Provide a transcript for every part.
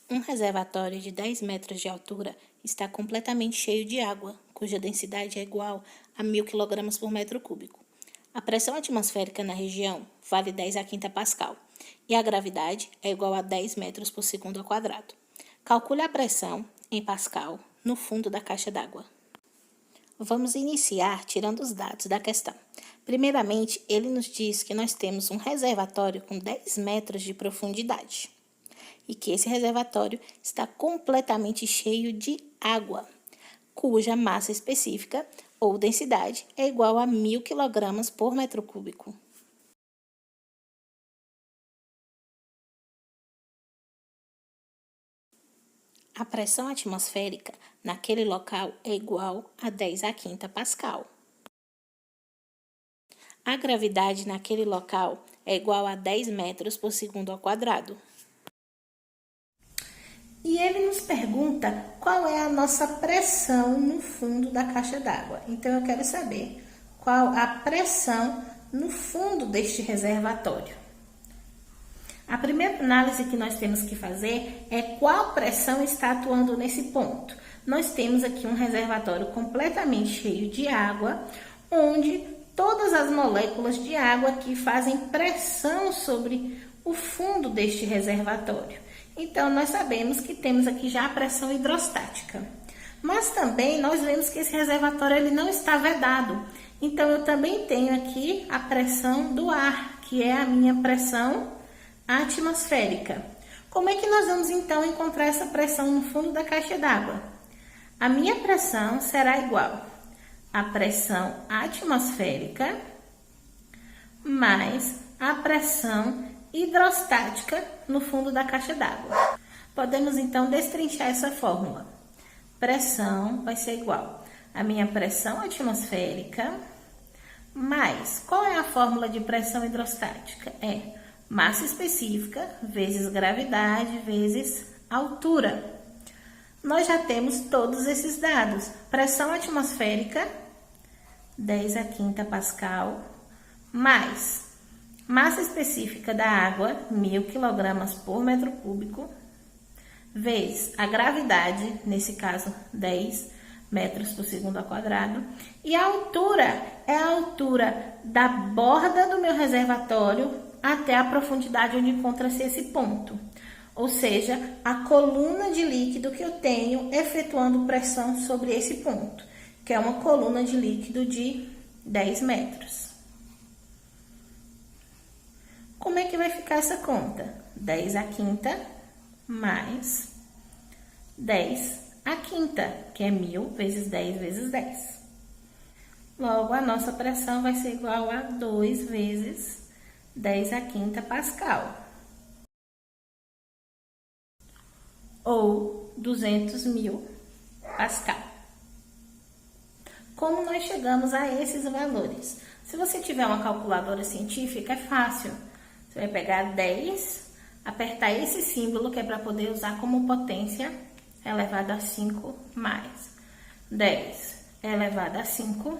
Um reservatório de 10 metros de altura está completamente cheio de água, cuja densidade é igual a 1.000 kg por metro cúbico. A pressão atmosférica na região vale 10 a quinta Pascal e a gravidade é igual a 10 metros por segundo ao quadrado. Calcule a pressão em Pascal no fundo da caixa d'água. Vamos iniciar tirando os dados da questão. Primeiramente, ele nos diz que nós temos um reservatório com 10 metros de profundidade e que esse reservatório está completamente cheio de água, cuja massa específica ou densidade é igual a 1.000 kg por metro cúbico. A pressão atmosférica naquele local é igual a 10 a quinta Pascal. A gravidade naquele local é igual a 10 metros por segundo ao quadrado. E ele nos pergunta qual é a nossa pressão no fundo da caixa d'água. Então, eu quero saber qual a pressão no fundo deste reservatório. A primeira análise que nós temos que fazer é qual pressão está atuando nesse ponto. Nós temos aqui um reservatório completamente cheio de água, onde todas as moléculas de água aqui fazem pressão sobre o fundo deste reservatório. Então, nós sabemos que temos aqui já a pressão hidrostática. Mas também nós vemos que esse reservatório ele não está vedado. Então, eu também tenho aqui a pressão do ar, que é a minha pressão atmosférica. Como é que nós vamos então encontrar essa pressão no fundo da caixa d'água? A minha pressão será igual à pressão atmosférica mais a pressão hidrostática no fundo da caixa d'água. Podemos então destrinchar essa fórmula. Pressão vai ser igual à minha pressão atmosférica mais, qual é a fórmula de pressão hidrostática? É massa específica vezes gravidade vezes altura. Nós já temos todos esses dados. Pressão atmosférica, 10 a quinta Pascal, mais massa específica da água, 1.000 kg por metro cúbico, vezes a gravidade, nesse caso 10 metros por segundo ao quadrado, e a altura é a altura da borda do meu reservatório até a profundidade onde encontra-se esse ponto. Ou seja, a coluna de líquido que eu tenho efetuando pressão sobre esse ponto, que é uma coluna de líquido de 10 metros. Como é que vai ficar essa conta? 10 a quinta mais 10 a quinta, que é 1.000 vezes 10 vezes 10. Logo, a nossa pressão vai ser igual a 2 vezes 10 a quinta Pascal, ou 200.000 Pascal. Como nós chegamos a esses valores? Se você tiver uma calculadora científica, é fácil. Você vai pegar 10, apertar esse símbolo que é para poder usar como potência elevado a 5 mais 10 elevado a 5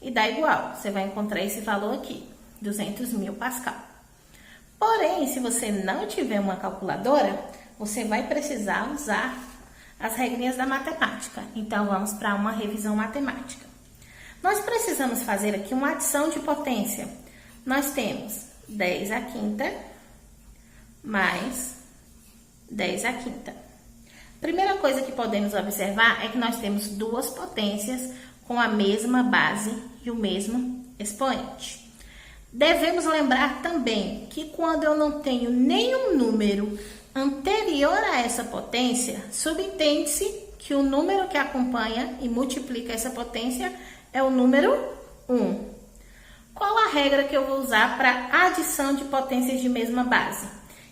e dá igual. Você vai encontrar esse valor aqui, 200.000 Pascal. Porém, se você não tiver uma calculadora, você vai precisar usar as regrinhas da matemática. Então, vamos para uma revisão matemática. Nós precisamos fazer aqui uma adição de potência. Nós temos 10 a quinta mais 10 a quinta. Primeira coisa que podemos observar é que nós temos duas potências com a mesma base e o mesmo expoente. Devemos lembrar também que quando eu não tenho nenhum número anterior a essa potência, subentende-se que o número que acompanha e multiplica essa potência é o número 1. Qual a regra que eu vou usar para adição de potências de mesma base?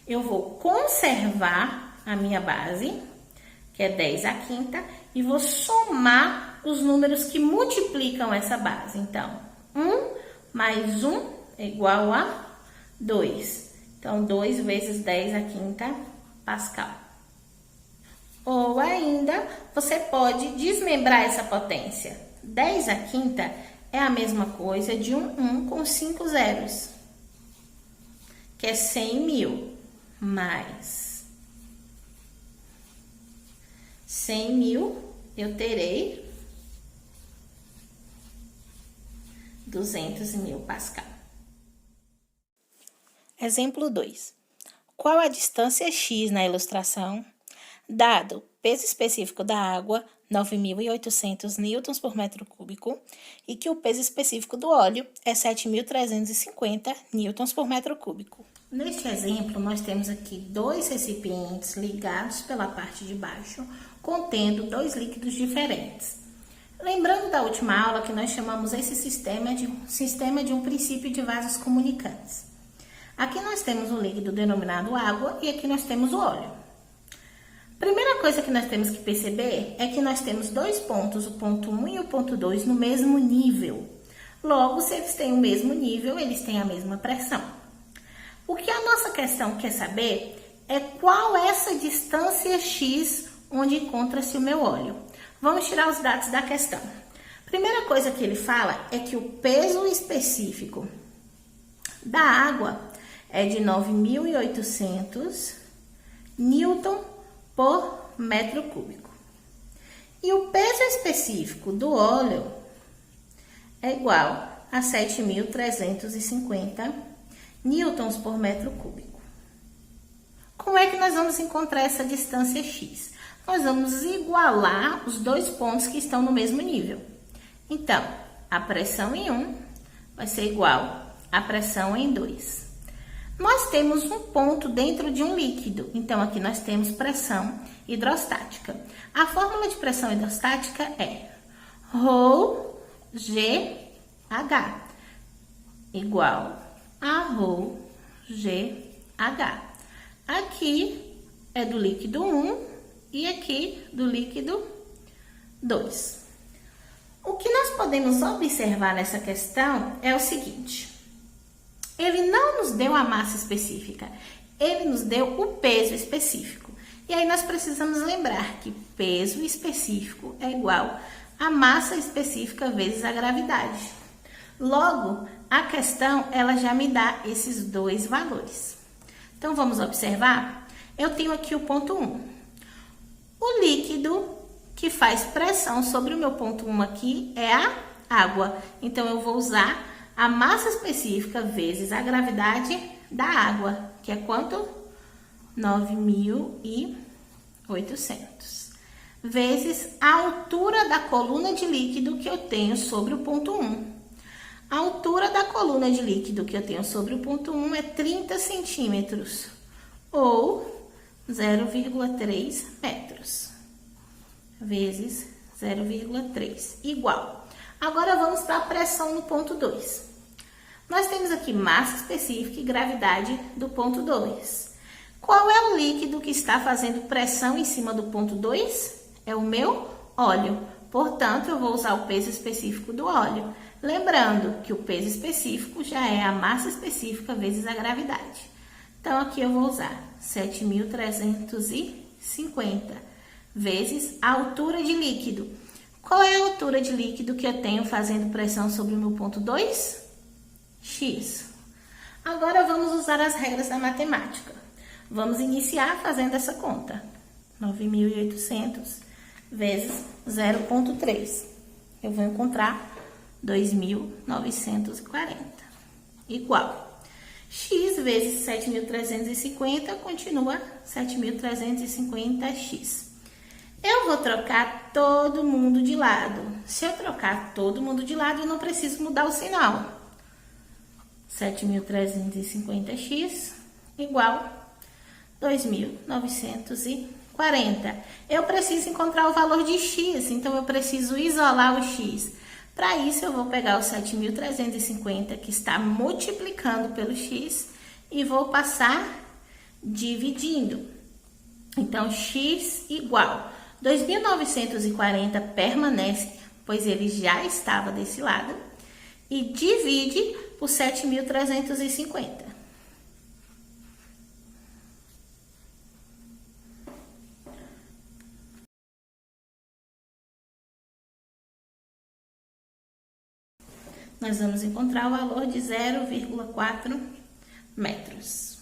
Eu vou conservar a minha base, que é 10 a quinta, e vou somar os números que multiplicam essa base. Então, 1 mais 1 é igual a 2. Então, 2 vezes 10 a quinta Pascal. Ou ainda, você pode desmembrar essa potência. 10 a quinta é a mesma coisa de um 1 com 5 zeros, que é 100.000, mais 100 mil, eu terei 200 mil pascal. Exemplo 2. Qual a distância x na ilustração? Dado peso específico da água, 9.800 newtons por metro cúbico, e que o peso específico do óleo é 7.350 newtons por metro cúbico. Neste exemplo, nós temos aqui dois recipientes ligados pela parte de baixo, contendo dois líquidos diferentes. Lembrando da última aula que nós chamamos esse sistema de um princípio de vasos comunicantes. Aqui nós temos o líquido denominado água e aqui nós temos o óleo. Primeira coisa que nós temos que perceber é que nós temos dois pontos, o ponto 1 e o ponto 2, no mesmo nível. Logo, se eles têm o mesmo nível, eles têm a mesma pressão. O que a nossa questão quer saber é qual é essa distância x onde encontra-se o meu óleo. Vamos tirar os dados da questão. Primeira coisa que ele fala é que o peso específico da água é de 9.800 newton por metro cúbico. E o peso específico do óleo é igual a 7.350 newtons por metro cúbico. Como é que nós vamos encontrar essa distância x? Nós vamos igualar os dois pontos que estão no mesmo nível. Então, a pressão em 1 vai ser igual à pressão em 2. Nós temos um ponto dentro de um líquido, então aqui nós temos pressão hidrostática. A fórmula de pressão hidrostática é ρGH igual a ρGH. Aqui é do líquido 1 e aqui do líquido 2. O que nós podemos observar nessa questão é o seguinte: ele não nos deu a massa específica, ele nos deu o peso específico. E aí nós precisamos lembrar que peso específico é igual a massa específica vezes a gravidade. Logo, a questão ela já me dá esses dois valores. Então vamos observar? Eu tenho aqui o ponto 1. O líquido que faz pressão sobre o meu ponto 1 aqui é a água. Então eu vou usar a massa específica vezes a gravidade da água, que é quanto? 9.800. Vezes a altura da coluna de líquido que eu tenho sobre o ponto 1. A altura da coluna de líquido que eu tenho sobre o ponto 1 é 30 centímetros, ou 0,3 metros, vezes 0,3, igual. Agora vamos para a pressão no ponto 2. Nós temos aqui massa específica e gravidade do ponto 2. Qual é o líquido que está fazendo pressão em cima do ponto 2? É o meu óleo. Portanto, eu vou usar o peso específico do óleo. Lembrando que o peso específico já é a massa específica vezes a gravidade. Então, aqui eu vou usar 7.350 vezes a altura de líquido. Qual é a altura de líquido que eu tenho fazendo pressão sobre o meu ponto 2? X. Agora vamos usar as regras da matemática. Vamos iniciar fazendo essa conta. 9.800 vezes 0,3. Eu vou encontrar 2.940. Igual. X vezes 7.350 continua 7.350x. Eu vou trocar todo mundo de lado. Se eu trocar todo mundo de lado, eu não preciso mudar o sinal. 7.350x igual 2.940. Eu preciso encontrar o valor de x, então eu preciso isolar o x. Para isso, eu vou pegar o 7.350, que está multiplicando pelo x, e vou passar dividindo. Então, x igual 2.940 permanece, pois ele já estava desse lado, e divide por 7.350. Nós vamos encontrar o valor de 0,4 metros.